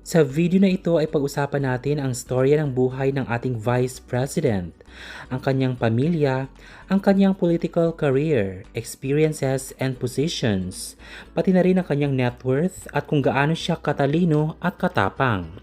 Sa video na ito ay pag-usapan natin ang storya ng buhay ng ating Vice President, ang kanyang pamilya, ang kanyang political career, experiences and positions, pati na rin ang kanyang net worth at kung gaano siya katalino at katapang.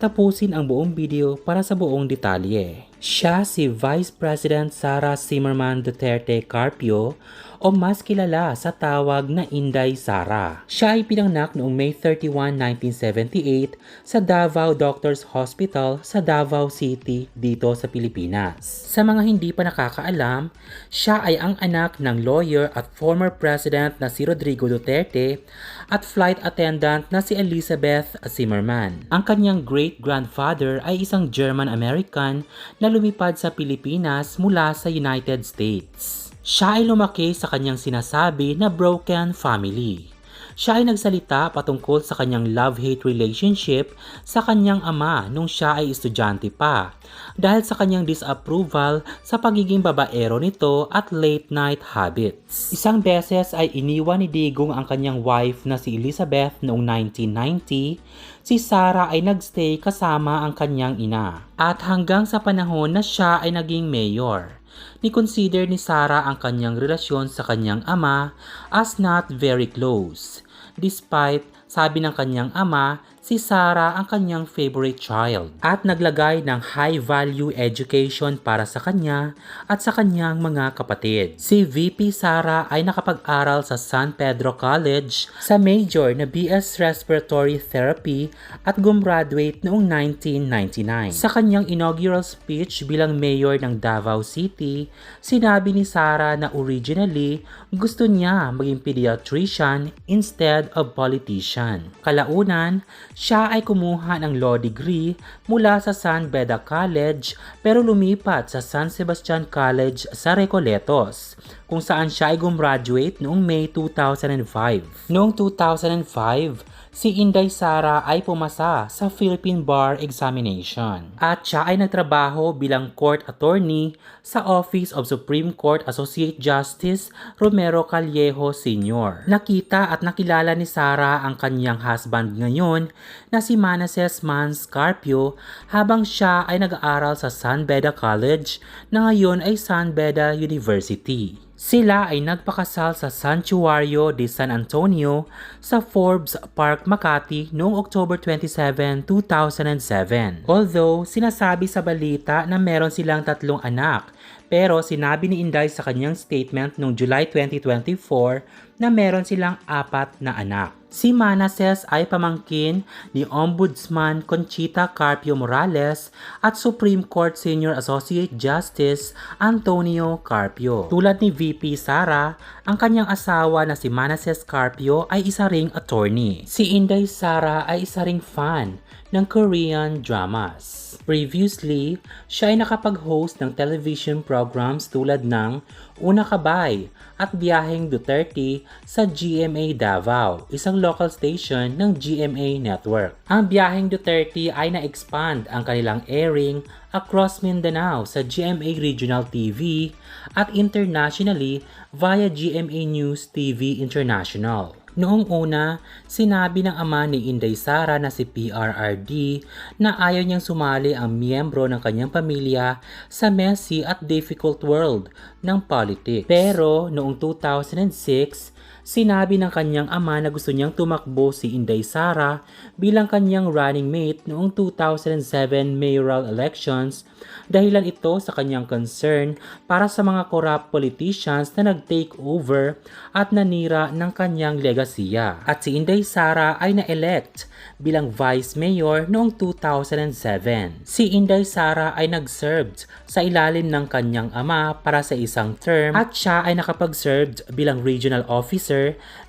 Tapusin ang buong video para sa buong detalye. Siya si Vice President Sara Zimmerman Duterte Carpio o mas kilala sa tawag na Inday Sara. Siya ay pinanganak noong May 31, 1978 sa Davao Doctors Hospital sa Davao City dito sa Pilipinas. Sa mga hindi pa nakakaalam, siya ay ang anak ng lawyer at former president na si Rodrigo Duterte at flight attendant na si Elizabeth Zimmerman. Ang kanyang great-grandfather ay isang German-American na lumipad sa Pilipinas mula sa United States. Siya ay lumaki sa kanyang sinasabi na broken family. Siya ay nagsalita patungkol sa kanyang love-hate relationship sa kanyang ama nung siya ay estudyante pa dahil sa kanyang disapproval sa pagiging babaero nito at late-night habits. Isang beses ay iniwan ni Digong ang kanyang wife na si Elizabeth noong 1990. Si Sara ay nagstay kasama ang kanyang ina. At hanggang sa panahon na siya ay naging mayor, ni-consider ni Sara ang kanyang relasyon sa kanyang ama as not very close. Despite sabi ng kanyang ama, si Sara ang kanyang favorite child at naglagay ng high-value education para sa kanya at sa kanyang mga kapatid. Si VP Sara ay nakapag-aral sa San Pedro College sa major na BS Respiratory Therapy at gumraduate noong 1999. Sa kanyang inaugural speech bilang mayor ng Davao City, sinabi ni Sara na originally gusto niya maging pediatrician instead of politician. Kalaunan, siya ay kumuha ng law degree mula sa San Beda College pero lumipat sa San Sebastian College sa Recoletos, kung saan siya ay gumraduate noong May 2005. Noong 2005, si Inday Sara ay pumasa sa Philippine Bar Examination at siya ay nagtrabaho bilang court attorney sa Office of Supreme Court Associate Justice Romero Callejo Sr. Nakita at nakilala ni Sara ang kanyang husband ngayon na si Manasseh Mans Carpio habang siya ay nag-aaral sa San Beda College na ngayon ay San Beda University. Sila ay nagpakasal sa Santuario de San Antonio sa Forbes Park, Makati noong October 27, 2007. Although sinasabi sa balita na meron silang 3 anak, pero sinabi ni Inday sa kanyang statement noong July 2024 na meron silang 4 na anak. Si Manasseh ay pamangkin ni Ombudsman Conchita Carpio Morales at Supreme Court Senior Associate Justice Antonio Carpio. Tulad ni VP Sara, ang kanyang asawa na si Manasseh Carpio ay isa ring attorney. Si Inday Sara ay isa ring fan ng Korean dramas. Previously, siya ay nakapag-host ng television programs tulad ng Una Kabay at Biyaheng Duterte sa GMA Davao, isang local station ng GMA Network. Ang Biyaheng Duterte ay na-expand ang kanilang airing across Mindanao sa GMA Regional TV at internationally via GMA News TV International. Noong una, sinabi ng ama ni Inday Sara na si PRRD na ayaw niyang sumali ang miyembro ng kanyang pamilya sa messy at difficult world ng politics. Pero noong 2006, sinabi ng kanyang ama na gusto niyang tumakbo si Inday Sara bilang kanyang running mate noong 2007 mayoral elections, dahilan ito sa kanyang concern para sa mga corrupt politicians na nag-take over at nanira ng kanyang legasiya. At si Inday Sara ay na-elect bilang vice mayor noong 2007. Si Inday Sara ay nag-served sa ilalim ng kanyang ama para sa isang term at siya ay nakapag-served bilang regional officer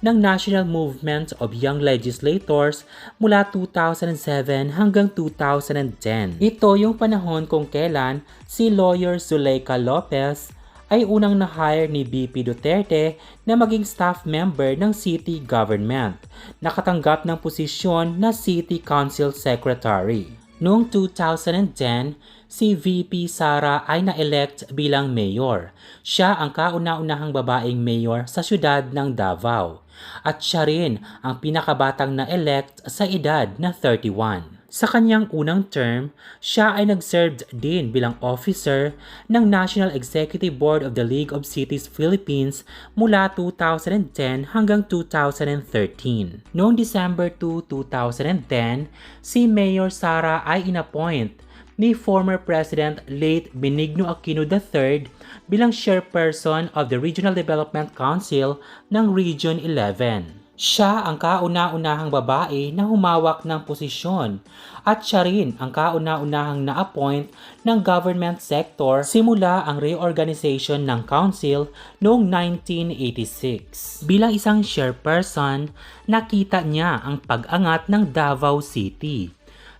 ng National Movement of Young Legislators mula 2007 hanggang 2010. Ito yung panahon kung kailan si lawyer Zuleika Lopez ay unang na-hire ni BP Duterte na maging staff member ng city government, nakatanggap ng posisyon na City Council Secretary. Noong 2010, si VP Sara ay na-elect bilang mayor. Siya ang kauna-unahang babaeng mayor sa siyudad ng Davao at siya rin ang pinakabatang na-elect sa edad na 31. Sa kanyang unang term, siya ay nag-served din bilang officer ng National Executive Board of the League of Cities Philippines mula 2010 hanggang 2013. Noong December 2, 2010, si Mayor Sara ay inappoint ni former President late Benigno Aquino III bilang chairperson of the Regional Development Council ng Region 11. Siya ang kauna-unahang babae na humawak ng posisyon at siya rin ang kauna-unahang na-appoint ng government sector simula ang reorganization ng council noong 1986. Bilang isang chairperson, nakita niya ang pag-angat ng Davao City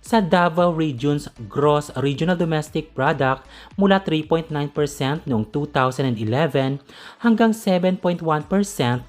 sa Davao Region's Gross Regional Domestic Product mula 3.9% noong 2011 hanggang 7.1%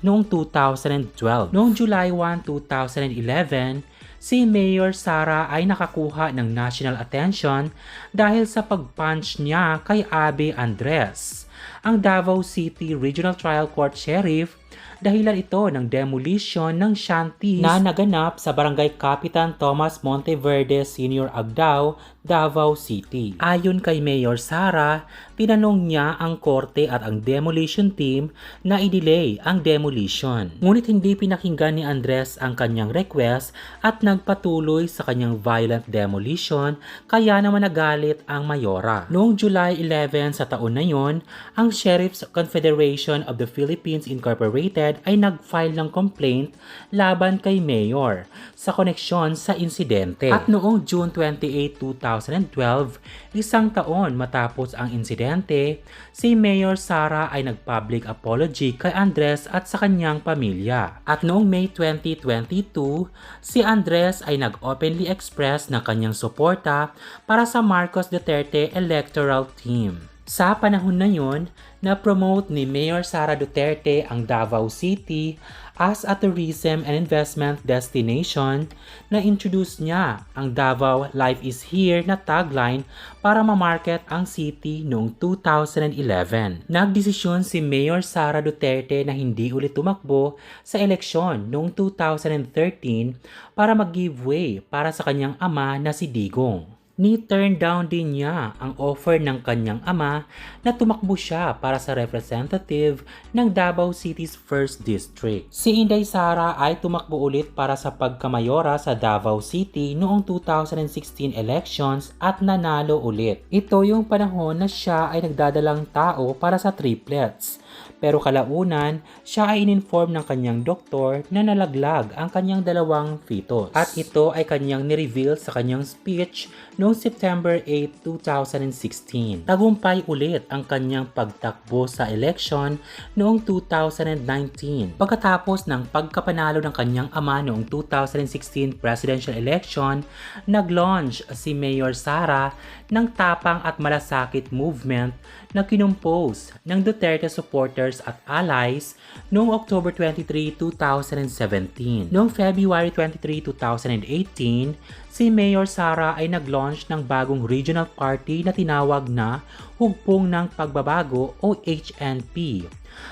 noong 2012. Noong July 1, 2011, si Mayor Sara ay nakakuha ng national attention dahil sa pag-punch niya kay Abe Andres, ang Davao City Regional Trial Court Sheriff, dahilan ito ng demolition ng shanties na naganap sa Barangay Kapitan Tomas Monteverde Senior Agdao, Davao City. Ayon kay Mayor Sara, tinanong niya ang korte at ang demolition team na i-delay ang demolition. Ngunit hindi pinakinggan ni Andres ang kanyang request at nagpatuloy sa kanyang violent demolition, kaya naman nagalit ang mayora. Noong July 11 sa taon na yon, ang Sheriff's Confederation of the Philippines Incorporated ay nag-file ng complaint laban kay Mayor sa koneksyon sa insidente. At noong June 28, 2012, isang taon matapos ang insidente, si Mayor Sara ay nag-public apology kay Andres at sa kanyang pamilya. At noong May 2022, si Andres ay nag-openly express ng kanyang suporta para sa Marcos Duterte electoral team. Sa panahon na yon, na-promote ni Mayor Sara Duterte ang Davao City as a tourism and investment destination. Na-introduce niya ang Davao Life is Here na tagline para ma-market ang city noong 2011. Nagdesisyon si Mayor Sara Duterte na hindi ulit tumakbo sa eleksyon noong 2013 para mag-give way para sa kanyang ama na si Digong. Ni-turn down din niya ang offer ng kanyang ama na tumakbo siya para sa representative ng Davao City's 1st District. Si Inday Sara ay tumakbo ulit para sa pagkamayora sa Davao City noong 2016 elections at nanalo ulit. Ito yung panahon na siya ay nagdadalang tao para sa triplets. Pero kalaunan, siya ay ininform ng kanyang doktor na nalaglag ang kanyang dalawang fetus. At ito ay kanyang nireveal sa kanyang speech noong September 8, 2016. Tagumpay ulit ang kanyang pagtakbo sa election noong 2019. Pagkatapos ng pagkapanalo ng kanyang ama noong 2016 presidential election, nag-launch si Mayor Sara ng tapang at malasakit movement na kinumpose ng Duterte supporters at allies noong October 23, 2017. Noong February 23, 2018, si Mayor Sara ay nag-launch ng bagong regional party na tinawag na Hugpong ng Pagbabago o HNP.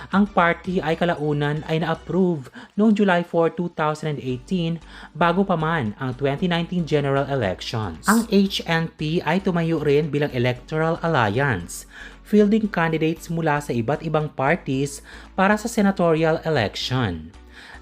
Ang party ay kalaunan ay na-approve noong July 4, 2018 bago pa man ang 2019 general elections. Ang HNP ay tumayo rin bilang electoral alliance, fielding candidates mula sa iba't ibang parties para sa senatorial election.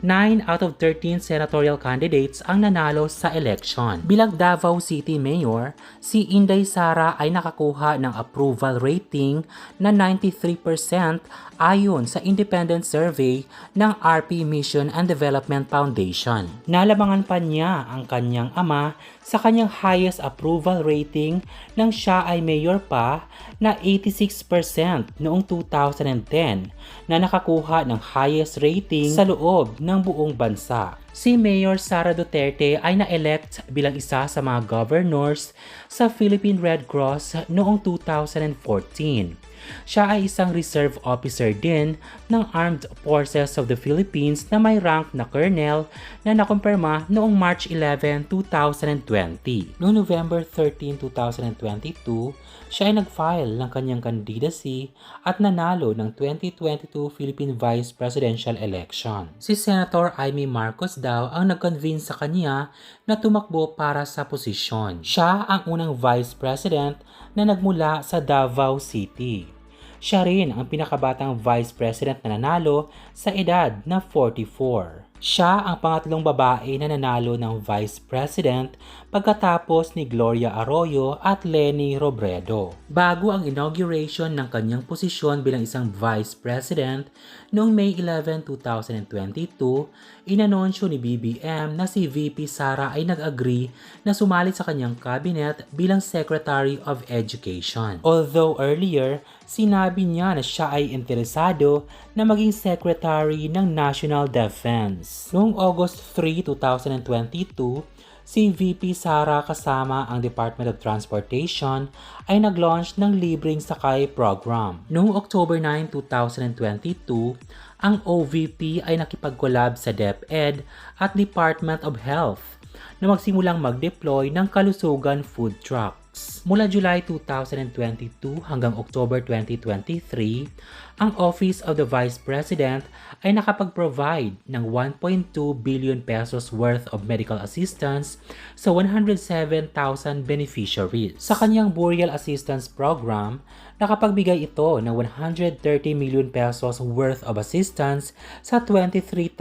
9 out of 13 senatorial candidates ang nanalo sa election. Bilang Davao City Mayor, si Inday Sara ay nakakuha ng approval rating na 93% ayon sa independent survey ng RP Mission and Development Foundation. Nalamangan pa niya ang kanyang ama sa kanyang highest approval rating nang siya ay mayor pa na 86% noong 2010 na nakakuha ng highest rating sa loob ng buong bansa. Si Mayor Sara Duterte ay na-elect bilang isa sa mga governors sa Philippine Red Cross noong 2014. Siya ay isang reserve officer din ng Armed Forces of the Philippines na may rank na colonel na nakumpirma noong March 11, 2020. Noong November 13, 2022, siya ay nag-file ng kanyang candidacy at nanalo ng 2022 Philippine Vice Presidential Election. Si Senator Amy Marcos daw ang nag-convince sa kanya na tumakbo para sa posisyon. Siya ang unang vice president na nagmula sa Davao City. Siya rin ang pinakabatang vice president na nanalo sa edad na 44. Siya ang pangatlong babae na nanalo ng vice president pagkatapos ni Gloria Arroyo at Leni Robredo. Bago ang inauguration ng kanyang posisyon bilang isang vice president noong May 11, 2022, inanunsyo ni BBM na si VP Sara ay nag-agree na sumali sa kanyang cabinet bilang Secretary of Education. Although earlier, sinabi niya na siya ay interesado na maging Secretary ng National Defense. Noong August 3, 2022, si VP Sara kasama ang Department of Transportation ay nag-launch ng libreng sakay program. Noong October 9, 2022, ang OVP ay nakipag-collab sa DepEd at Department of Health na magsimulang mag-deploy ng kalusugan food trucks. Mula July 2022 hanggang October 2023, ang Office of the Vice President ay nakapag-provide ng 1.2 billion pesos worth of medical assistance sa 107,000 beneficiaries. Sa kanyang burial assistance program, nakapagbigay ito ng 130 million pesos worth of assistance sa 23,000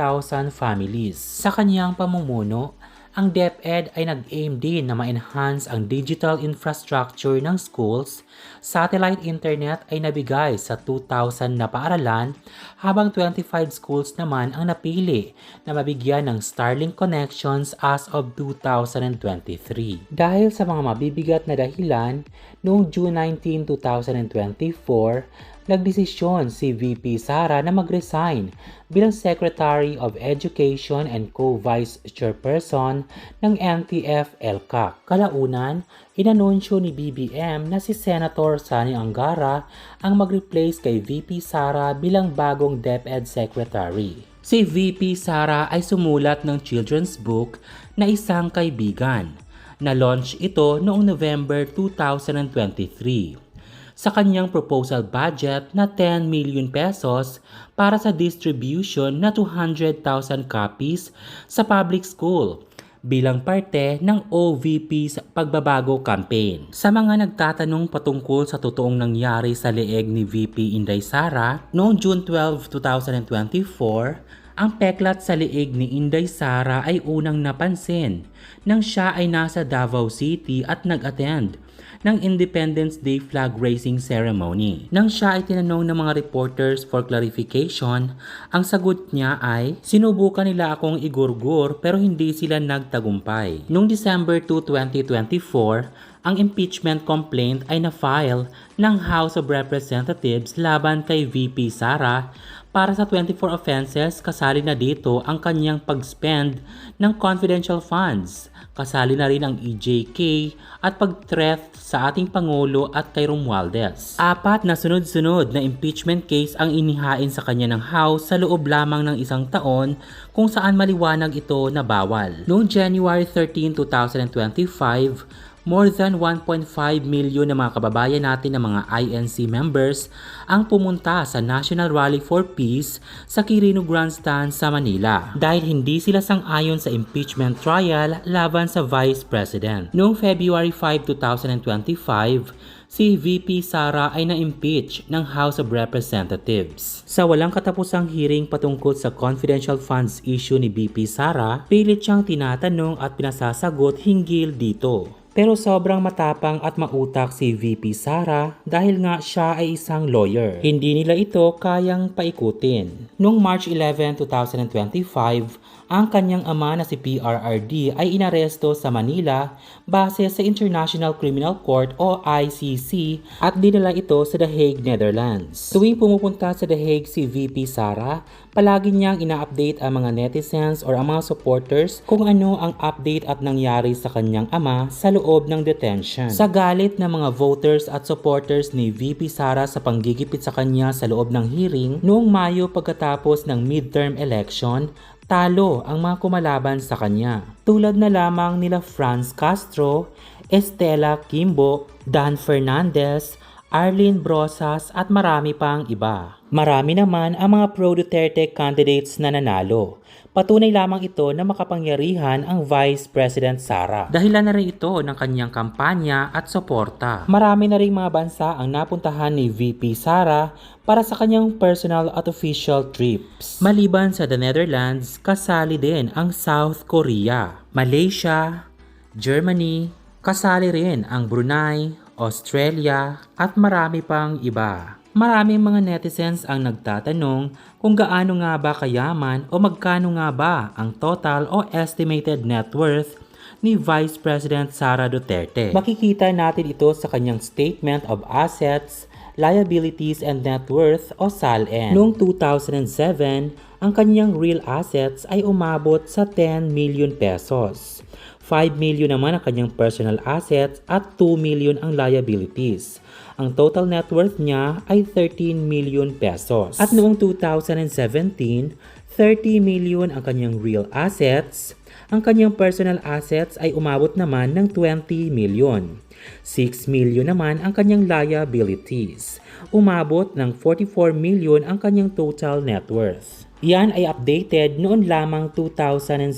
families. Sa kanyang pamumuno, ang DepEd ay nag-aim din na ma-enhance ang digital infrastructure ng schools. Satellite internet ay nabigay sa 2,000 na paaralan habang 25 schools naman ang napili na mabigyan ng Starlink connections as of 2023. Dahil sa mga mabibigat na dahilan, noong June 19, 2024, nagdesisyon si VP Sara na mag-resign bilang Secretary of Education and co-Vice Chairperson ng NTF-ELCAC. Kalaunan, inanunsyo ni BBM na si Senator Sani Angara ang mag-replace kay VP Sara bilang bagong DepEd Secretary. Si VP Sara ay sumulat ng children's book na Isang Kaibigan. Na-launch ito noong November 2023. Sa kanyang proposal budget na 10 million pesos para sa distribution na 200,000 copies sa public school bilang parte ng OVP sa pagbabago campaign. Sa mga nagtatanong patungkol sa totoong nangyari sa leeg ni VP Inday Sara, noong June 12, 2024, ang peklat sa leeg ni Inday Sara ay unang napansin nang siya ay nasa Davao City at nag-attend ng Independence Day flag raising ceremony. Nang siya ay tinanong ng mga reporters for clarification, ang sagot niya ay, sinubukan nila akong igurgur pero hindi sila nagtagumpay. Noong December 2, 2024, ang impeachment complaint ay na-file ng House of Representatives laban kay VP Sara para sa 24 offenses. Kasali na dito ang kanyang pag-spend ng confidential funds. Kasali na rin ang EJK at pag-threat sa ating Pangulo at kay Romualdez. 4 na sunod-sunod na impeachment case ang inihain sa kanya ng House sa loob lamang ng isang taon kung saan maliwanag ito na bawal. Noong January 13, 2025, more than 1.5 million na mga kababayan natin na mga INC members ang pumunta sa National Rally for Peace sa Quirino Grandstand sa Manila dahil hindi sila sang-ayon sa impeachment trial laban sa Vice President. Noong February 5, 2025, si VP Sara ay na-impeach ng House of Representatives. Sa walang katapusang hearing patungkol sa confidential funds issue ni VP Sara, pilit siyang tinatanong at pinasasagot hinggil dito. Pero sobrang matapang at mautak si VP Sara dahil nga siya ay isang lawyer. Hindi nila ito kayang paikutin. Noong March 11, 2025, ang kanyang ama na si PRRD ay inaresto sa Manila base sa International Criminal Court o ICC at dinala ito sa The Hague, Netherlands. Tuwing pumupunta sa The Hague si VP Sara, palagi niyang ina-update ang mga netizens or ang mga supporters kung ano ang update at nangyari sa kanyang ama sa loob ng detention. Sa galit ng mga voters at supporters ni VP Sara sa panggigipit sa kanya sa loob ng hearing, noong Mayo pagkatapos ng midterm election, talo ang mga kumalaban sa kanya. Tulad na lamang nila Franz Castro, Estela Kimbo, Dan Fernandez, Arlene Brosas at marami pang iba. Marami naman ang mga pro-Duterte candidates na nanalo. Patunay lamang ito na makapangyarihan ang Vice President Sara. Dahilan na rin ito ng kanyang kampanya at suporta. Marami na rin mga bansa ang napuntahan ni VP Sara para sa kanyang personal at official trips. Maliban sa the Netherlands, kasali din ang South Korea, Malaysia, Germany, kasali rin ang Brunei, Australia at marami pang iba. Maraming mga netizens ang nagtatanong kung gaano nga ba kayaman o magkano nga ba ang total o estimated net worth ni Vice President Sara Duterte. Makikita natin ito sa kanyang Statement of Assets, Liabilities and Net Worth o SALN. Noong 2007, ang kanyang real assets ay umabot sa 10 million pesos. 5 million naman ang kanyang personal assets at 2 million ang liabilities. Ang total net worth niya ay 13 million pesos. At noong 2017, 30 million ang kanyang real assets. Ang kanyang personal assets ay umabot naman ng 20 million. 6 million naman ang kanyang liabilities. Umabot ng 44 million ang kanyang total net worth. Yan ay updated noon lamang 2017.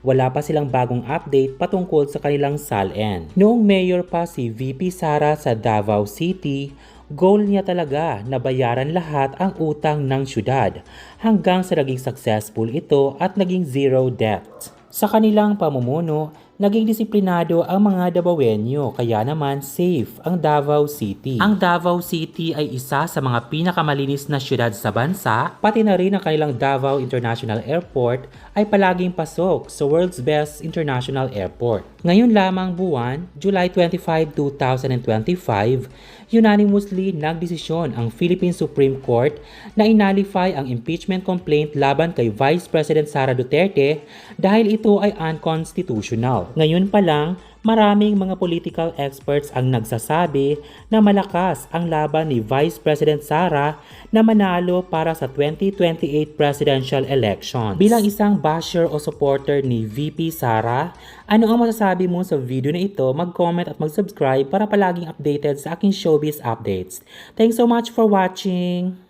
Wala pa silang bagong update patungkol sa kanilang SALN. Noong mayor pa si VP Sara sa Davao City, goal niya talaga na bayaran lahat ang utang ng syudad hanggang sa naging successful ito at naging zero debt. Sa kanilang pamumuno, naging disiplinado ang mga Davaoenyo kaya naman safe ang Davao City. Ang Davao City ay isa sa mga pinakamalinis na syudad sa bansa, pati na rin ang kanilang Davao International Airport ay palaging pasok sa world's best international airport. Ngayon lamang buwan, July 25, 2025, unanimously nagdesisyon ang Philippine Supreme Court na inalify ang impeachment complaint laban kay Vice President Sara Duterte dahil ito ay unconstitutional. Ngayon pa lang, maraming mga political experts ang nagsasabi na malakas ang laban ni Vice President Sara na manalo para sa 2028 presidential election. Bilang isang basher o supporter ni VP Sara, ano ang masasabi mo sa video na ito? Mag-comment at mag-subscribe para palaging updated sa aking showbiz updates. Thanks so much for watching!